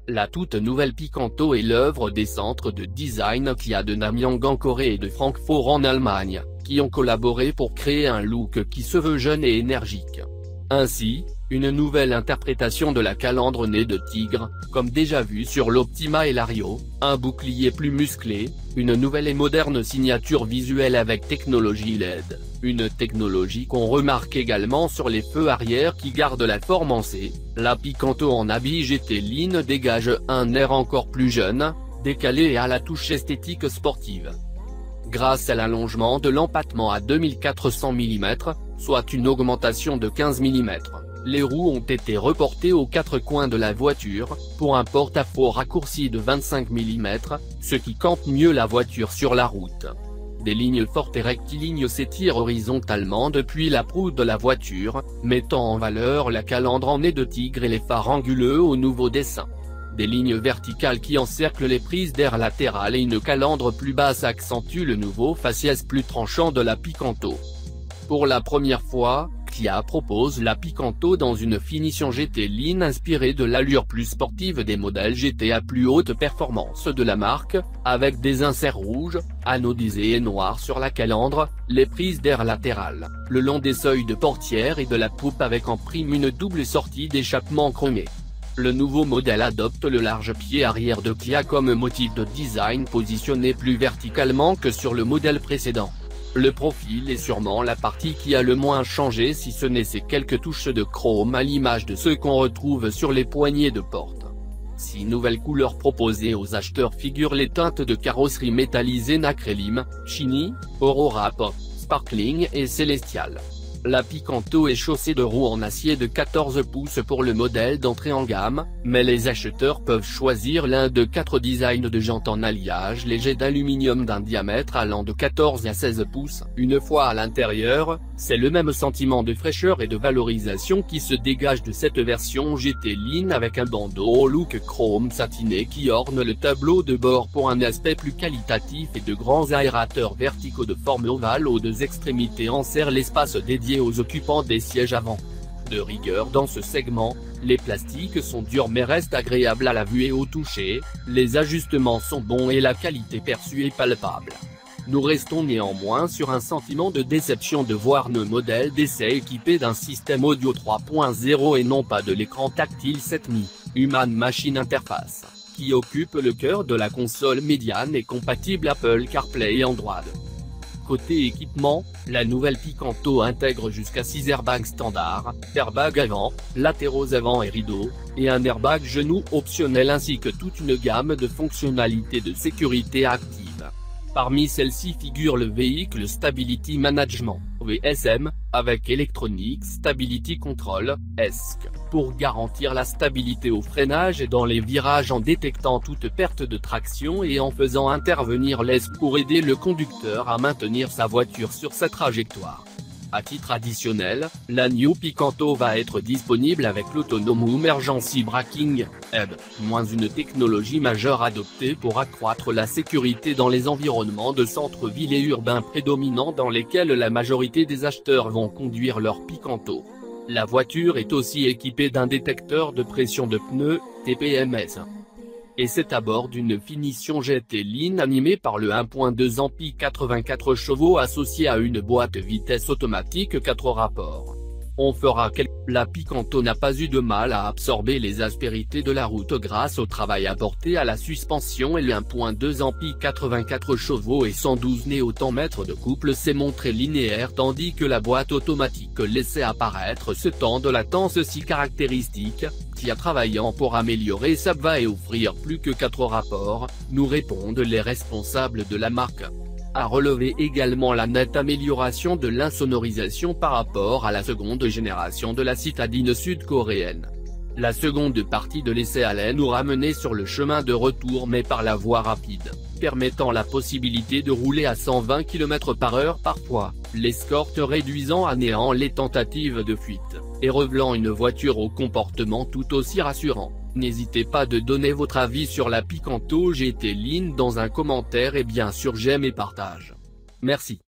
La toute nouvelle Picanto est l'œuvre des centres de design Kia de Nanyang en Corée et de Francfort en Allemagne, qui ont collaboré pour créer un look qui se veut jeune et énergique. Ainsi, une nouvelle interprétation de la calandre nez de tigre, comme déjà vu sur l'Optima et l'Ario, un bouclier plus musclé, une nouvelle et moderne signature visuelle avec technologie LED, une technologie qu'on remarque également sur les feux arrière qui gardent la forme en C. La Picanto en habit GT Line dégage un air encore plus jeune, décalé et à la touche esthétique sportive. Grâce à l'allongement de l'empattement à 2400 mm, soit une augmentation de 15 mm, les roues ont été reportées aux quatre coins de la voiture, pour un porte-à-faux raccourci de 25 mm, ce qui campe mieux la voiture sur la route. Des lignes fortes et rectilignes s'étirent horizontalement depuis la proue de la voiture, mettant en valeur la calandre en nez de tigre et les phares anguleux au nouveau dessin. Des lignes verticales qui encerclent les prises d'air latérales et une calandre plus basse accentuent le nouveau faciès plus tranchant de la Picanto. Pour la première fois, Kia propose la Picanto dans une finition GT Line inspirée de l'allure plus sportive des modèles GT à plus haute performance de la marque, avec des inserts rouges, anodisés et noirs sur la calandre, les prises d'air latérales, le long des seuils de portière et de la poupe avec en prime une double sortie d'échappement chromée. Le nouveau modèle adopte le large pied arrière de Kia comme motif de design positionné plus verticalement que sur le modèle précédent. Le profil est sûrement la partie qui a le moins changé si ce n'est ces quelques touches de chrome à l'image de ceux qu'on retrouve sur les poignées de porte. 6 nouvelles couleurs proposées aux acheteurs figurent les teintes de carrosserie métallisée nacre lime, shiny, aurora pop, sparkling et célestial. La Picanto est chaussée de roues en acier de 14 pouces pour le modèle d'entrée en gamme, mais les acheteurs peuvent choisir l'un de 4 designs de jantes en alliage léger d'aluminium d'un diamètre allant de 14 à 16 pouces. Une fois à l'intérieur, c'est le même sentiment de fraîcheur et de valorisation qui se dégage de cette version GT Line avec un bandeau au look chrome satiné qui orne le tableau de bord pour un aspect plus qualitatif et de grands aérateurs verticaux de forme ovale aux deux extrémités enserrent l'espace dédié aux occupants des sièges avant. De rigueur dans ce segment, les plastiques sont durs mais restent agréables à la vue et au toucher, les ajustements sont bons et la qualité perçue est palpable. Nous restons néanmoins sur un sentiment de déception de voir nos modèles d'essai équipés d'un système audio 3.0 et non pas de l'écran tactile 7Mi, Human Machine Interface, qui occupe le cœur de la console médiane et compatible Apple CarPlay et Android. Côté équipement, la nouvelle Picanto intègre jusqu'à 6 airbags standards, airbags avant, latéraux avant et rideaux, et un airbag genou optionnel ainsi que toute une gamme de fonctionnalités de sécurité active. Parmi celles-ci figure le Vehicle Stability Management, VSM, avec Electronic Stability Control, ESC, pour garantir la stabilité au freinage et dans les virages en détectant toute perte de traction et en faisant intervenir l'ESC pour aider le conducteur à maintenir sa voiture sur sa trajectoire. À titre additionnel, la New Picanto va être disponible avec l'Autonome Emergency Braking, EB, une technologie majeure adoptée pour accroître la sécurité dans les environnements de centre-ville et urbains prédominants dans lesquels la majorité des acheteurs vont conduire leur Picanto. La voiture est aussi équipée d'un détecteur de pression de pneus, TPMS. Et c'est à bord d'une finition GT Line animée par le 1.2 ampli 84 chevaux associé à une boîte vitesse automatique 4 rapports. On fera La Picanto n'a pas eu de mal à absorber les aspérités de la route grâce au travail apporté à la suspension et le 1.2 ampli 84 chevaux et 112 Nm de couple s'est montré linéaire tandis que la boîte automatique laissait apparaître ce temps de latence si caractéristique, Kia travaillant pour améliorer sa va et offrir plus que 4 rapports, nous répondent les responsables de la marque. A relevé également la nette amélioration de l'insonorisation par rapport à la seconde génération de la citadine sud-coréenne. La seconde partie de l'essai allait nous ramener sur le chemin de retour mais par la voie rapide, permettant la possibilité de rouler à 120 km/h parfois, l'escorte réduisant à néant les tentatives de fuite, et révélant une voiture au comportement tout aussi rassurant. N'hésitez pas de donner votre avis sur la Picanto GT Line dans un commentaire et bien sûr j'aime et partage. Merci.